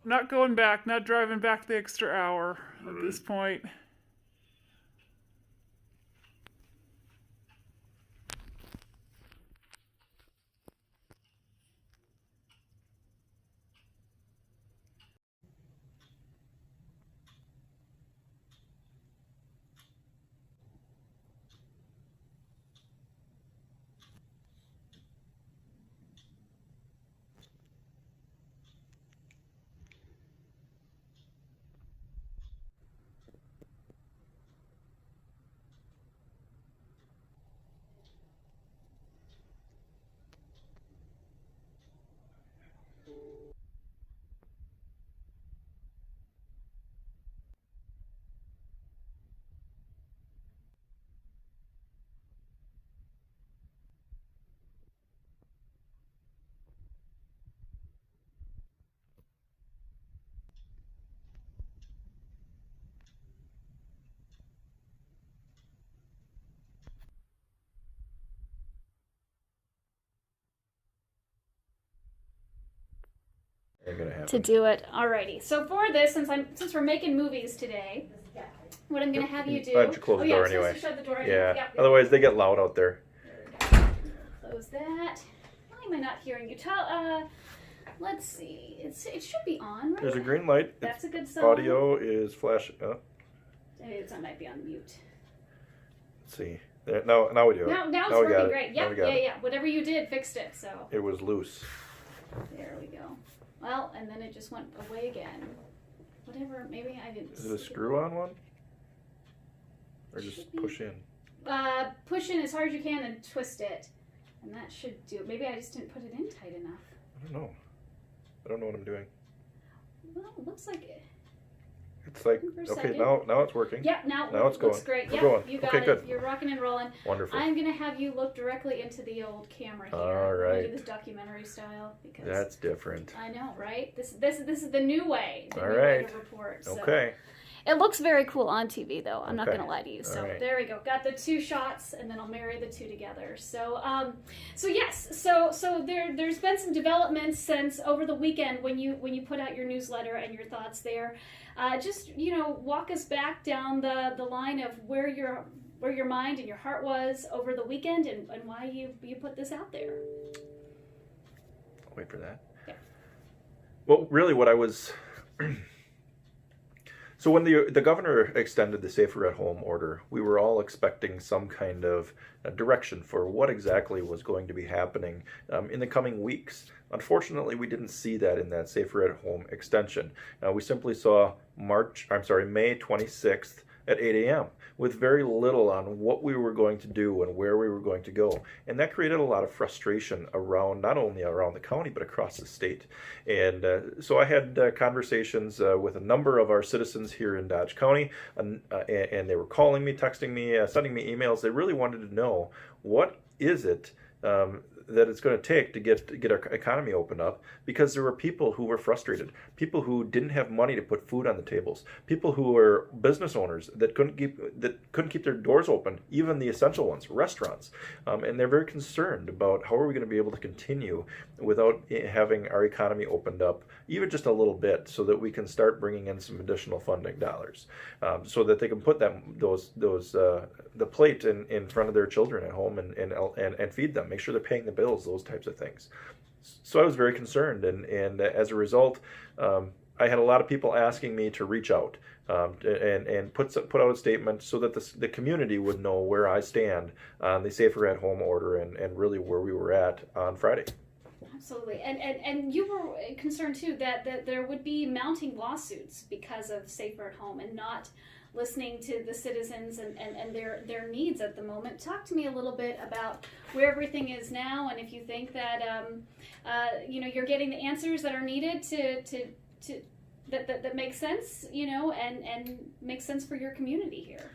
Not going back, not driving back the extra hour All at right. this point. Ain't gonna To happen. do it. Alrighty. So for this, since we're making movies today, what I'm gonna have you do. Why don't you close oh the yeah, door I'm supposed anyway? to shut the door. Yeah. Yep. Otherwise, they get loud out there. Close that. Why am I not hearing you? Let's see. It should be on, right? There's a green light. That's a good sign. Audio is flashing. It might be on mute. Let's see. There, now we do it. Now it's Now we got working it. great. Now Yep, we got it. yeah. Whatever you did, fixed it. So It was loose. there we go. Well, and then it just went away again. Whatever. Maybe I didn't. Is it a see screw on one? Or just Should be. push in? Push in as hard as you can and twist it, and that should do. Maybe I just didn't put it in tight enough. I don't know. I don't know what I'm doing. Well, it looks like it. It's like, For a okay, second. now it's working. Yep, now Now it's looks going. great. We're Yep, going. you got Okay, it. good. You're rocking and rolling. Wonderful. I'm gonna have you look directly into the old camera here. All I'm gonna right. do this documentary style because That's different. I know, right? This is the new way. The All new way right. to report. So. Okay. It looks very cool on TV, though. I'm not Okay. gonna lie to you. So All right. there we go. Got the two shots, and then I'll marry the two together. So yes. So there's been some developments since over the weekend when you put out your newsletter and your thoughts there. Just walk us back down the line of where your mind and your heart was over the weekend and why you put this out there. I'll wait for that. Yeah. Well, really, what I was. So when the governor extended the safer at home order, we were all expecting some kind of direction for what exactly was going to be happening in the coming weeks. Unfortunately, we didn't see that in that safer at home extension. We simply saw May 26th at 8 a.m. with very little on what we were going to do and where we were going to go. And that created a lot of frustration around, not only around the county, but across the state. And so I had conversations with a number of our citizens here in Dodge County, and they were calling me, texting me, sending me emails. They really wanted to know, what is it that it's going to take to get our economy opened up, because there were people who were frustrated, people who didn't have money to put food on the tables, people who were business owners that couldn't keep their doors open, even the essential ones, restaurants, and they're very concerned about how are we going to be able to continue without having our economy opened up even just a little bit, so that we can start bringing in some additional funding dollars, so that they can put the plate in front of their children at home and feed them, make sure they're paying the bills, those types of things. So I was very concerned, and as a result, I had a lot of people asking me to reach out and put out a statement so that the community would know where I stand on the safer at home order and really where we were at on Friday. Absolutely, and you were concerned too that there would be mounting lawsuits because of safer at home and not listening to the citizens and their needs at the moment. Talk to me a little bit about where everything is now, and if you think that you're getting the answers that are needed to that make sense, and make sense for your community here.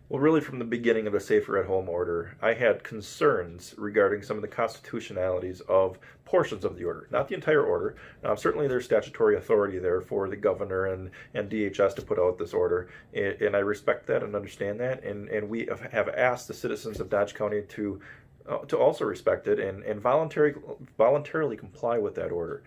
Well, really, from the beginning of the Safer at Home order, I had concerns regarding some of the constitutionalities of portions of the order, not the entire order. Certainly, there's statutory authority there for the governor and DHS to put out this order, and I respect that and understand that, and we have asked the citizens of Dodge County to also respect it and voluntarily comply with that order.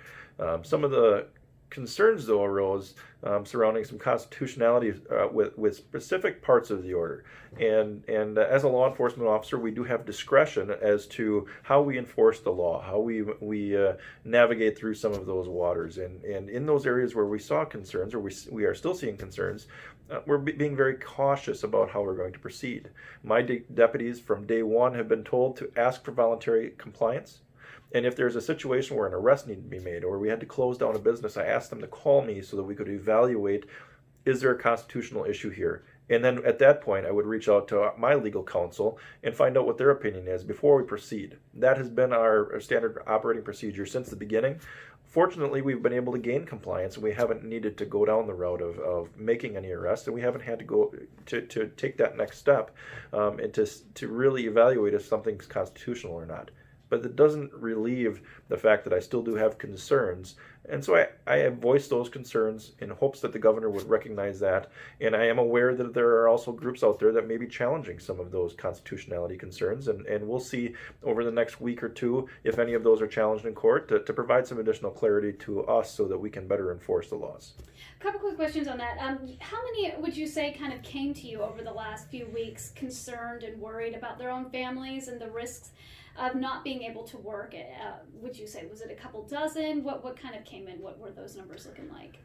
Some of the concerns, though, arose surrounding some constitutionality with specific parts of the order. And as a law enforcement officer, we do have discretion as to how we enforce the law, how we navigate through some of those waters. And in those areas where we saw concerns, or we are still seeing concerns, we're being very cautious about how we're going to proceed. My deputies from day one have been told to ask for voluntary compliance. And if there's a situation where an arrest needed to be made or we had to close down a business, I asked them to call me so that we could evaluate, is there a constitutional issue here? And then at that point, I would reach out to my legal counsel and find out what their opinion is before we proceed. That has been our standard operating procedure since the beginning. Fortunately, we've been able to gain compliance, and we haven't needed to go down the route of making any arrests, and we haven't had to go to take that next step and to really evaluate if something's constitutional or not. But it doesn't relieve the fact that I still do have concerns. And so I have voiced those concerns in hopes that the governor would recognize that. And I am aware that there are also groups out there that may be challenging some of those constitutionality concerns. And we'll see over the next week or two if any of those are challenged in court to provide some additional clarity to us so that we can better enforce the laws. A couple quick questions on that. How many would you say kind of came to you over the last few weeks concerned and worried about their own families and the risks of not being able to work? Would you say, was it a couple dozen? What kind of came in? What were those numbers looking like?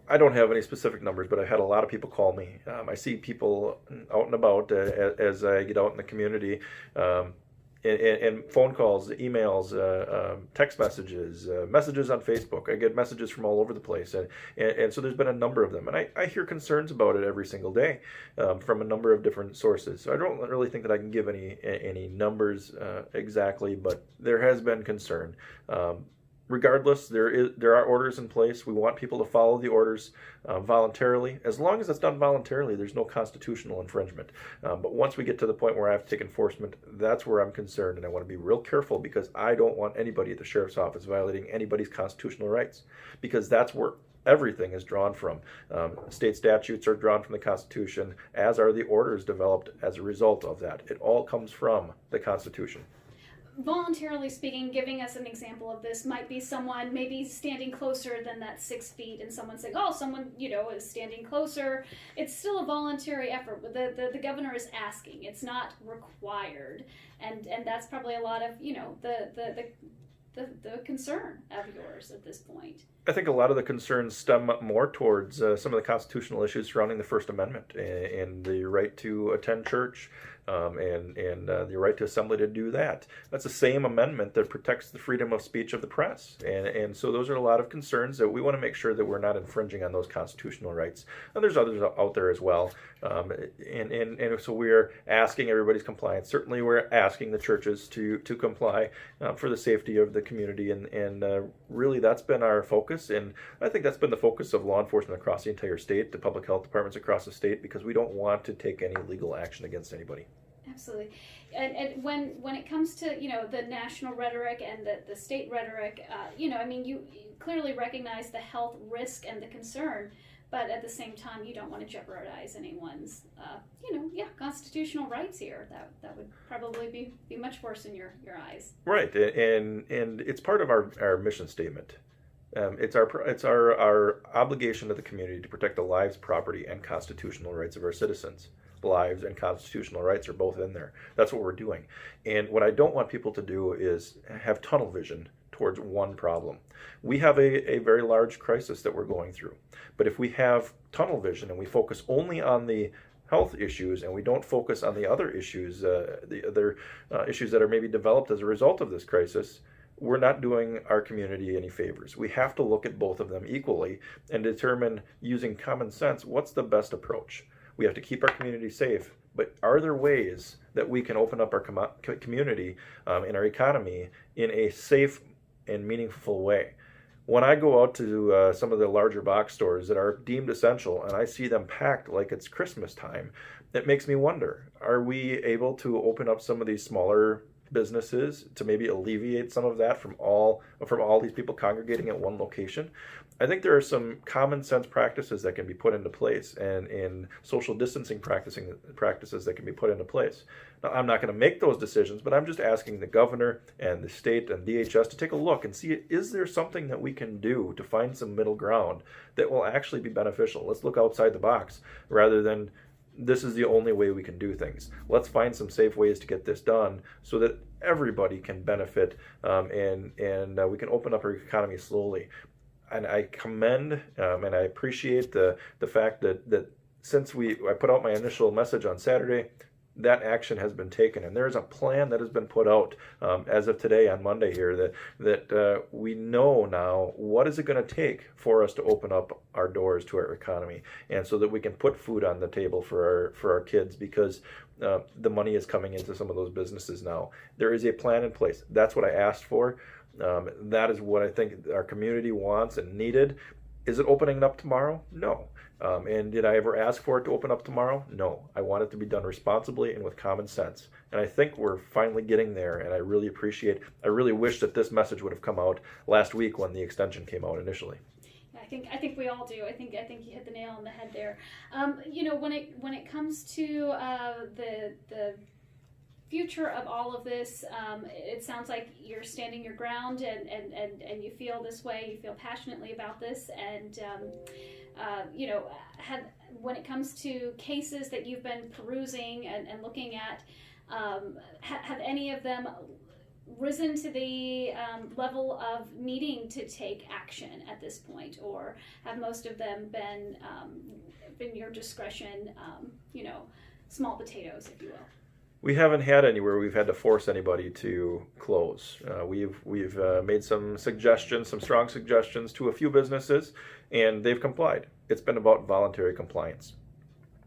I don't have any specific numbers, but I've had a lot of people call me. I see people out and about as I get out in the community, and phone calls, emails, text messages, messages on Facebook. I get messages from all over the place, and so there's been a number of them, and I hear concerns about it every single day from a number of different sources. So I don't really think that I can give any numbers exactly, but there has been concern. Regardless, there are orders in place. We want people to follow the orders voluntarily. As long as it's done voluntarily, there's no constitutional infringement. But once we get to the point where I have to take enforcement, that's where I'm concerned, and I want to be real careful because I don't want anybody at the sheriff's office violating anybody's constitutional rights, because that's where everything is drawn from. State statutes are drawn from the Constitution, as are the orders developed as a result of that. It all comes from the Constitution. Voluntarily speaking, giving us an example of this might be someone maybe standing closer than that 6 feet, and someone saying, "Oh, someone is standing closer." It's still a voluntary effort. The governor is asking. It's not required, and that's probably a lot of the concern of yours at this point. I think a lot of the concerns stem more towards some of the constitutional issues surrounding the First Amendment and the right to attend church and the right to assembly to do that. That's the same amendment that protects the freedom of speech of the press. And so those are a lot of concerns that we want to make sure that we're not infringing on those constitutional rights. And there's others out there as well. And so we're asking everybody's compliance. Certainly we're asking the churches to comply for the safety of the community. And really that's been our focus. And I think that's been the focus of law enforcement across the entire state, the public health departments across the state, because we don't want to take any legal action against anybody. Absolutely. And when it comes to the national rhetoric and the state rhetoric, you clearly recognize the health risk and the concern, but at the same time you don't want to jeopardize anyone's constitutional rights here. That would probably be much worse in your eyes. Right, and it's part of our mission statement. It's our obligation to the community to protect the lives, property, and constitutional rights of our citizens. Lives and constitutional rights are both in there. That's what we're doing. And what I don't want people to do is have tunnel vision towards one problem. We have a very large crisis that we're going through. But if we have tunnel vision and we focus only on the health issues and we don't focus on the other issues, issues that are maybe developed as a result of this crisis, we're not doing our community any favors. We have to look at both of them equally and determine, using common sense, what's the best approach. We have to keep our community safe, but are there ways that we can open up our community and our economy in a safe and meaningful way? When I go out to some of the larger box stores that are deemed essential and I see them packed like it's Christmas time, it makes me wonder, are we able to open up some of these smaller businesses to maybe alleviate some of that from all these people congregating at one location. I think there are some common sense practices that can be put into place, and in social distancing practices that can be put into place. Now, I'm not going to make those decisions, but I'm just asking the governor and the state and DHS to take a look and see, is there something that we can do to find some middle ground that will actually be beneficial? Let's look outside the box rather than this is the only way we can do things. Let's find some safe ways to get this done so that everybody can benefit, and we can open up our economy slowly. And I commend and I appreciate the fact that since I put out my initial message on Saturday, that action has been taken, and there's a plan that has been put out as of today on Monday here that we know now what is it going to take for us to open up our doors to our economy, and so that we can put food on the table for our kids, because the money is coming into some of those businesses now. There is a plan in place. That's what I asked for. That is what I think our community wants and needed. Is it opening up tomorrow? No. And did I ever ask for it to open up tomorrow? No. I want it to be done responsibly and with common sense. And I think we're finally getting there, and I really wish that this message would have come out last week when the extension came out initially. I think we all do. I think you hit the nail on the head there. When it comes to the future of all of this, it sounds like you're standing your ground, and you feel this way. You feel passionately about this, and when it comes to cases that you've been perusing and looking at, have any of them risen to the level of needing to take action at this point, or have most of them been your discretion, small potatoes, if you will? We haven't had anywhere we've had to force anybody to close. We've made some suggestions, some strong suggestions to a few businesses, and they've complied. It's been about voluntary compliance.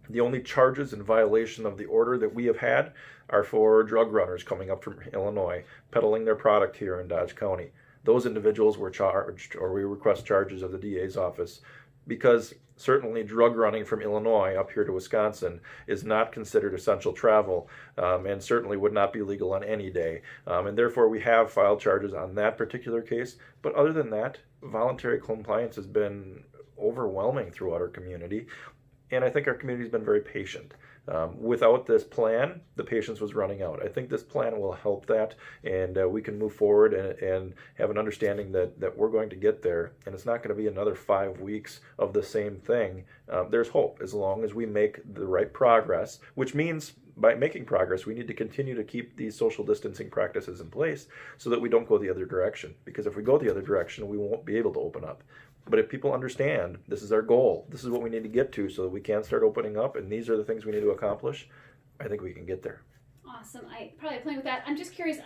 The only charges in violation of the order that we have had are for drug runners coming up from Illinois, peddling their product here in Dodge County. Those individuals were charged, or we request charges of the DA's office, because certainly drug running from Illinois up here to Wisconsin is not considered essential travel, and certainly would not be legal on any day. And therefore we have filed charges on that particular case. But other than that, voluntary compliance has been overwhelming throughout our community. And I think our community has been very patient. Without this plan, the patience was running out. I think this plan will help that, and we can move forward and have an understanding that we're going to get there, and it's not going to be another 5 weeks of the same thing. There's hope as long as we make the right progress, which means by making progress, we need to continue to keep these social distancing practices in place so that we don't go the other direction. Because if we go the other direction, we won't be able to open up. But if people understand this is our goal, this is what we need to get to so that we can start opening up, and these are the things we need to accomplish, I think we can get there. Awesome. I probably playing with that. I'm just curious,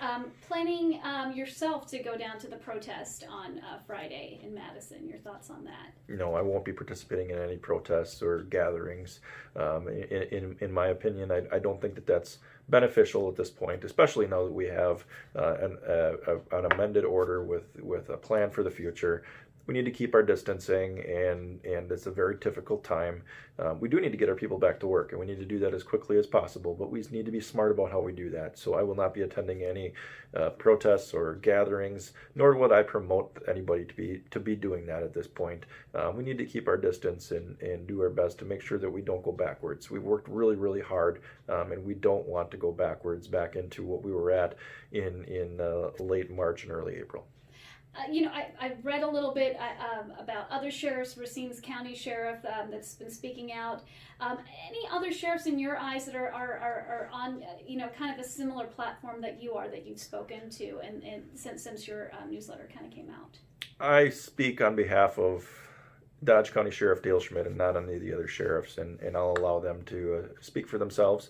planning yourself to go down to the protest on Friday in Madison. Your thoughts on that? No, I won't be participating in any protests or gatherings. In my opinion, I don't think that that's beneficial at this point, especially now that we have an amended order with a plan for the future. We need to keep our distancing, and it's a very difficult time. We do need to get our people back to work, and we need to do that as quickly as possible, but we need to be smart about how we do that. So I will not be attending any protests or gatherings, nor would I promote anybody to be doing that at this point. We need to keep our distance and do our best to make sure that we don't go backwards. We've worked really, really hard, and we don't want to go backwards back into what we were at in late March and early April. I've read a little bit about other sheriffs, Racine's County Sheriff that's been speaking out. Any other sheriffs in your eyes that are on, kind of a similar platform that you've spoken to and since your newsletter kind of came out? I speak on behalf of Dodge County Sheriff Dale Schmidt and not any of the other sheriffs, and I'll allow them to speak for themselves.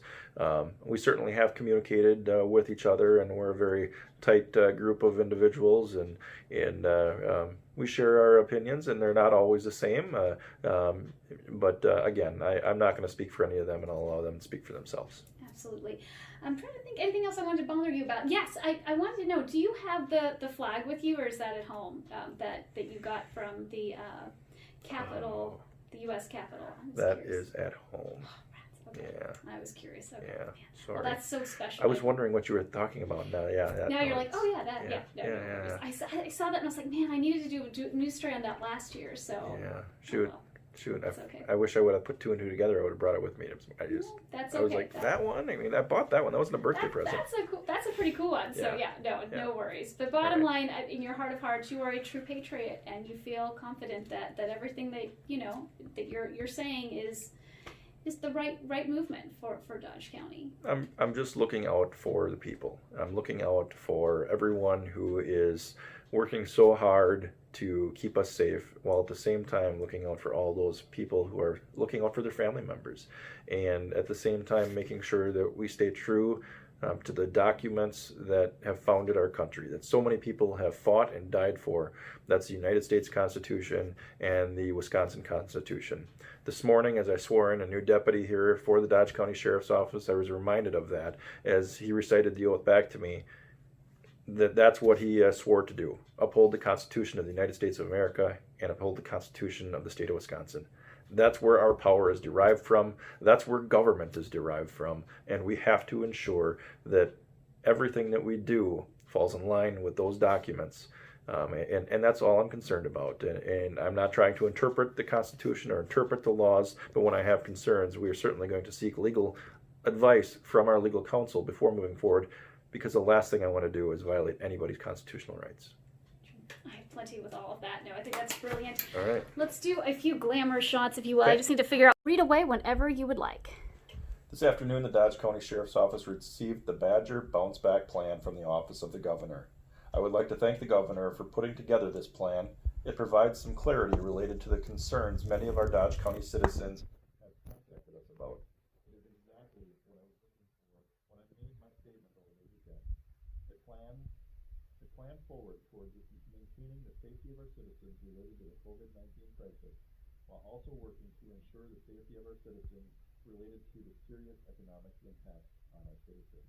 We certainly have communicated with each other, and we're a very tight group of individuals, and we share our opinions, and they're not always the same. But again, I'm not going to speak for any of them, and I'll allow them to speak for themselves. Absolutely. I'm trying to think anything else I wanted to bother you about. Yes, I wanted to know, do you have the flag with you, or is that at home that you got from the Capitol, the U.S. Capitol? That is at home. Okay. Yeah. I was curious. Okay. Yeah. Well, Sorry. that's so special. I was wondering what you were talking about. Now, yeah. Now you're like, oh yeah, that, yeah, no, yeah, no yeah, worries. I saw that and I was like, man, I needed to do a news story on that last year. So Yeah. Shoot. well, Shoot. it's okay. I wish I would have put two and two together. I would have brought it with me. That's I was okay. like, that one? I mean, I bought that one. That wasn't a birthday present. That's a pretty cool one. So Yeah. no worries. But bottom line, in your heart of hearts, you are a true patriot, and you feel confident that everything that that you're saying is the right movement for Dodge County. I'm just looking out for the people. I'm looking out for everyone who is working so hard to keep us safe, while at the same time looking out for all those people who are looking out for their family members, and at the same time making sure that we stay true to the documents that have founded our country, that so many people have fought and died for. That's the United States Constitution and the Wisconsin Constitution. This morning, as I swore in a new deputy here for the Dodge County Sheriff's Office, I was reminded of that as he recited the oath back to me, that's what he swore to do: uphold the Constitution of the United States of America and uphold the Constitution of the state of Wisconsin. That's where our power is derived from. That's where government is derived from. And we have to ensure that everything that we do falls in line with those documents. And that's all I'm concerned about. And I'm not trying to interpret the Constitution or interpret the laws, but when I have concerns, we are certainly going to seek legal advice from our legal counsel before moving forward, because the last thing I want to do is violate anybody's constitutional rights. I have plenty with all of that. No, I think that's brilliant. All right. Let's do a few glamour shots, if you will. Okay. I just need to figure out. Read away whenever you would like. This afternoon, the Dodge County Sheriff's Office received the Badger Bounce Back Plan from the Office of the Governor. I would like to thank the Governor for putting together this plan. It provides some clarity related to the concerns many of our Dodge County citizens have contacted us about. It is exactly what I was looking for when I made my statement over the weekend. The plan forward towards maintaining the safety of our citizens related to the COVID-19 crisis, while also working to ensure the safety of our citizens related to the serious economic impact on our citizens.